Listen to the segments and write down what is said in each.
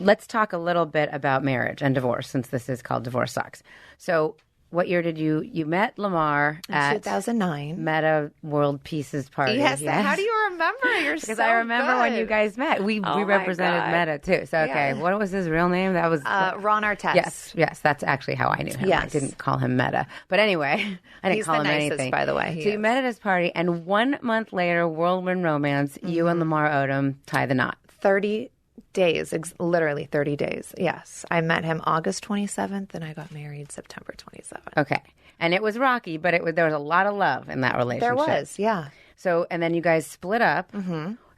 let's talk a little bit about marriage and divorce, since this is called Divorce Sucks. So what year did you met Lamar at 2009 Meta World Pieces Party? Yes. How do you remember? You're because so I remember good. when you guys met. We represented Meta too. So okay, what was his real name? That was Ron Artest. Yes, that's actually how I knew him. Yes. I didn't call him Meta, but anyway, I didn't He's call the him nicest, anything. by the way. So you met at his party, and 1 month later, whirlwind romance. You and Lamar Odom tie the knot. 30 days, literally 30 days. Yes. I met him August 27th and I got married September 27th. Okay, and it was rocky, but there was a lot of love in that relationship. There was, yeah. So, and then you guys split up,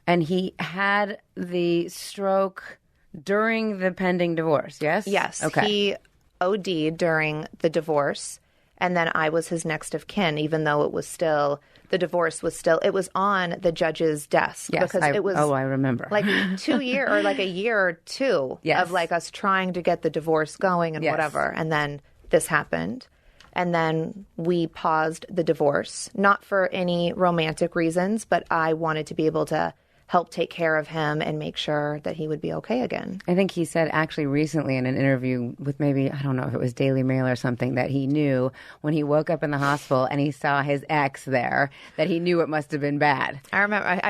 and he had the stroke during the pending divorce, yes? Yes. Okay. He OD'd during the divorce, and then I was his next of kin, even though it was still, the divorce was still, it was on the judge's desk. Yes, because it was I remember. like 2 years or like a year or two of like us trying to get the divorce going and whatever. And then this happened. And then we paused the divorce, not for any romantic reasons, but I wanted to be able to help take care of him and make sure that he would be okay again. I think he said actually recently in an interview with maybe, I don't know if it was Daily Mail or something, that he knew when he woke up in the hospital and he saw his ex there, that he knew it must have been bad. I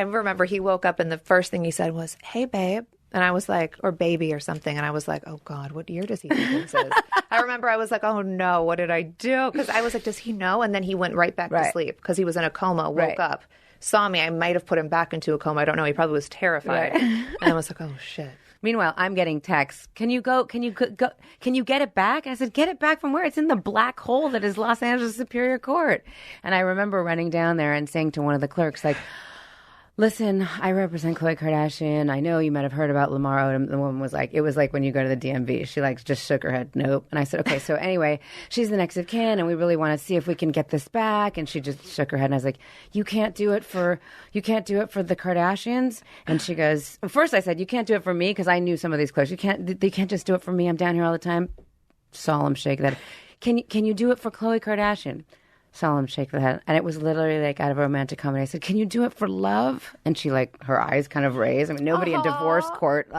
remember he woke up and the first thing he said was, "Hey, babe." And I was like, or baby or something. And I was like, oh, God, what year does he think this is? I remember I was like, oh, no, what did I do? Because I was like, does he know? And then he went right back to sleep because he was in a coma, woke up, saw me. I might have put him back into a coma. I don't know. He probably was terrified. And I was like, oh, shit. Meanwhile, I'm getting texts. Can you get it back? I said, get it back from where? It's in the black hole that is Los Angeles Superior Court. And I remember running down there and saying to one of the clerks, like, listen, I represent Khloe Kardashian. I know you might have heard about Lamar Odom. The woman was like, it was like when you go to the DMV. She like just shook her head, nope. And I said, okay, so anyway, she's the next of kin, and we really want to see if we can get this back. And she just shook her head, and I was like, you can't do it for the Kardashians. And she goes, first I said, you can't do it for me because I knew some of these clerks. They can't just do it for me. I'm down here all the time. Solemn shake that. Can you do it for Khloe Kardashian? Solemn shake the head. And it was literally like out of a romantic comedy. I said, can you do it for love? And she like, her eyes kind of raised. I mean, nobody in divorce court.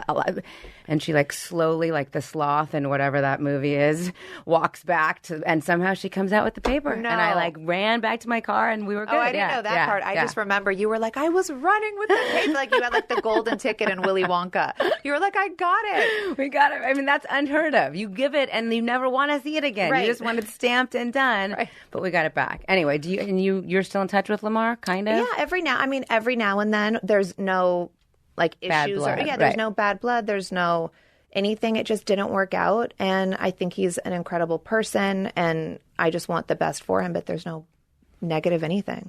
And she like slowly, like the sloth in whatever that movie is, walks back to, and somehow she comes out with the paper. No. And I like ran back to my car and we were good. Oh, I didn't know that part. I just remember you were like, I was running with the paper. Like you had like the golden ticket in Willy Wonka. You were like, I got it. We got it. I mean, that's unheard of. You give it and you never want to see it again. Right. You just want it stamped and done. Right. But we got it back. Anyway, you're still in touch with Lamar, kind of? Yeah, every now and then there's no like bad issues. blood, There's no bad blood. There's no anything. It just didn't work out. And I think he's an incredible person and I just want the best for him, but there's no negative anything.